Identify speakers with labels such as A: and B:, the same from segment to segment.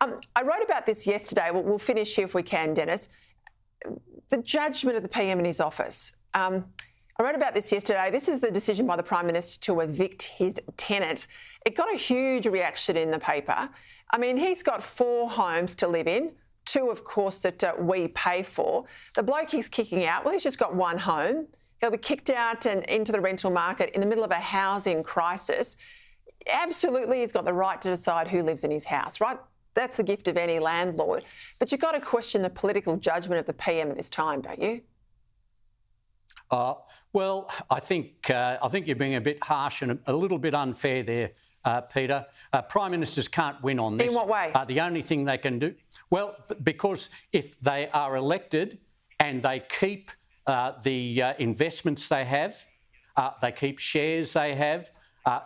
A: I wrote about this yesterday. We'll finish here if we can, Dennis. The judgment of the PM in his office. I wrote about this yesterday. This is the decision by the Prime Minister to evict his tenant. It got a huge reaction in the paper. I mean, he's got 4 homes to live in, 2, of course, that we pay for. The bloke he's kicking out, well, he's just got 1 home. He'll be kicked out and into the rental market in the middle of a housing crisis. Absolutely, he's got the right to decide who lives in his house, right? That's the gift of any landlord. But you've got to question the political judgment of the PM at this time, don't you?
B: Well, I think you're being a bit harsh and a little bit unfair there, Peter. Prime Ministers can't win on this.
A: In what way?
B: The only thing they can do... Well, because if they are elected and they keep the investments they have, they keep shares they have,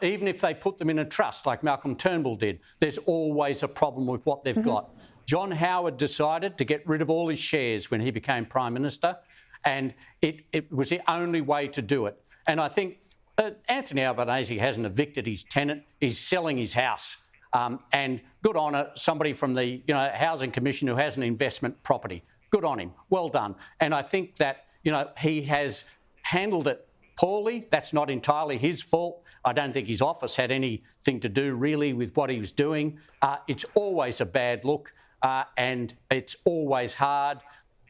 B: even if they put them in a trust like Malcolm Turnbull did, there's always a problem with what they've got. John Howard decided to get rid of all his shares when he became Prime Minister, and it was the only way to do it. And I think Anthony Albanese hasn't evicted his tenant. He's selling his house. And good on somebody from the Housing Commission who has an investment property. Good on him. Well done. And I think that he has handled it poorly. That's not entirely his fault. I don't think his office had anything to do really with what he was doing. It's always a bad look and it's always hard.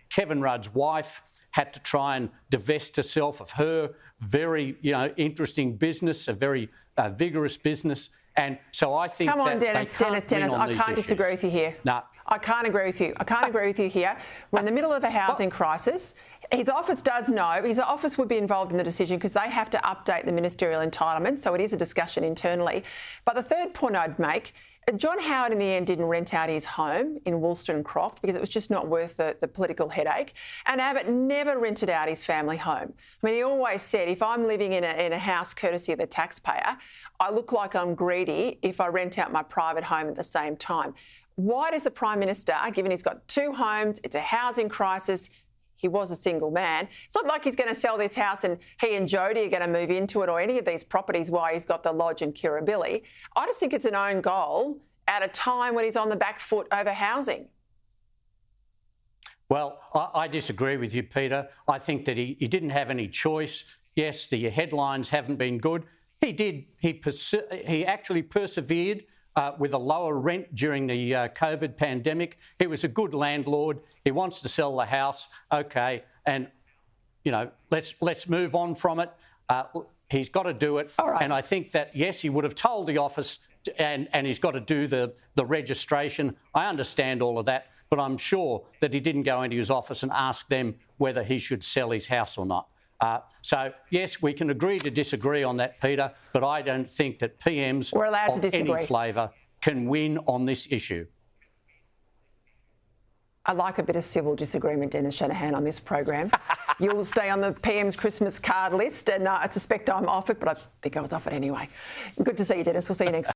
B: Kevin Rudd's wife had to try and divest herself of her very, interesting business, a very vigorous business. And so I think
A: Come on, Dennis, I can't disagree with you here.
B: No.
A: I can't agree with you. I can't agree with you here. We're in the middle of a housing crisis. His office does know. His office would be involved in the decision because they have to update the ministerial entitlement, so it is a discussion internally. But the third point I'd make, John Howard in the end didn't rent out his home in Wollstonecroft Croft because it was just not worth the political headache. And Abbott never rented out his family home. I mean, he always said, if I'm living in a house courtesy of the taxpayer, I look like I'm greedy if I rent out my private home at the same time. Why does the Prime Minister, given he's got 2 homes, it's a housing crisis, he was a single man, it's not like he's going to sell this house and he and Jodie are going to move into it or any of these properties while he's got the lodge in Kirribilli. I just think it's an own goal at a time when he's on the back foot over housing. Well,
B: I disagree with you, Peter. I think that he didn't have any choice. Yes, the headlines haven't been good. He actually persevered with a lower rent during the COVID pandemic. He was a good landlord. He wants to sell the house. OK, and, let's move on from it. He's got to do it.
A: All right.
B: And I think that, yes, he would have told the office and he's got to do the registration. I understand all of that, but I'm sure that he didn't go into his office and ask them whether he should sell his house or not. So, yes, we can agree to disagree on that, Peter, but I don't think that PMs of any flavour can win on this issue.
A: I like a bit of civil disagreement, Dennis Shanahan, on this program. You'll stay on the PM's Christmas card list, and I suspect I'm off it, but I think I was off it anyway. Good to see you, Dennis. We'll see you next week.